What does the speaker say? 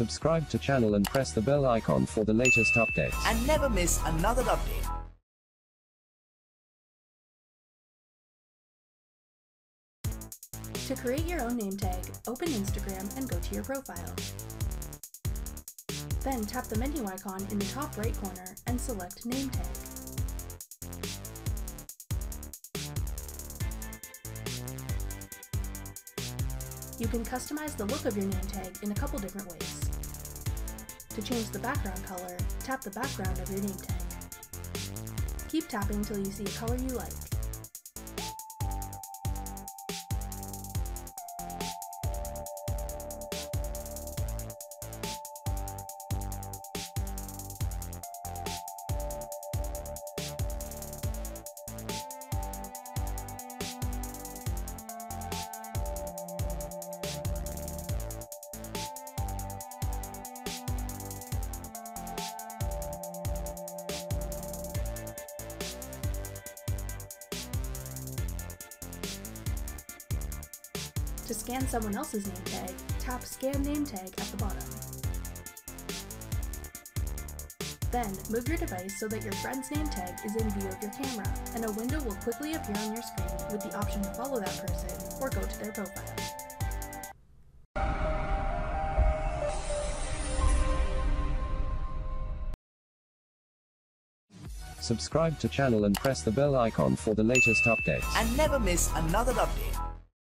Subscribe to channel and press the bell icon for the latest updates. And never miss another update. To create your own name tag, open Instagram and go to your profile. Then tap the menu icon in the top right corner and select Name Tag. You can customize the look of your name tag in a couple different ways. To change the background color, tap the background of your name tag. Keep tapping until you see a color you like. To scan someone else's name tag, tap Scan Name Tag at the bottom. Then, move your device so that your friend's name tag is in view of your camera, and a window will quickly appear on your screen with the option to follow that person or go to their profile. Subscribe to channel and press the bell icon for the latest updates. And never miss another update.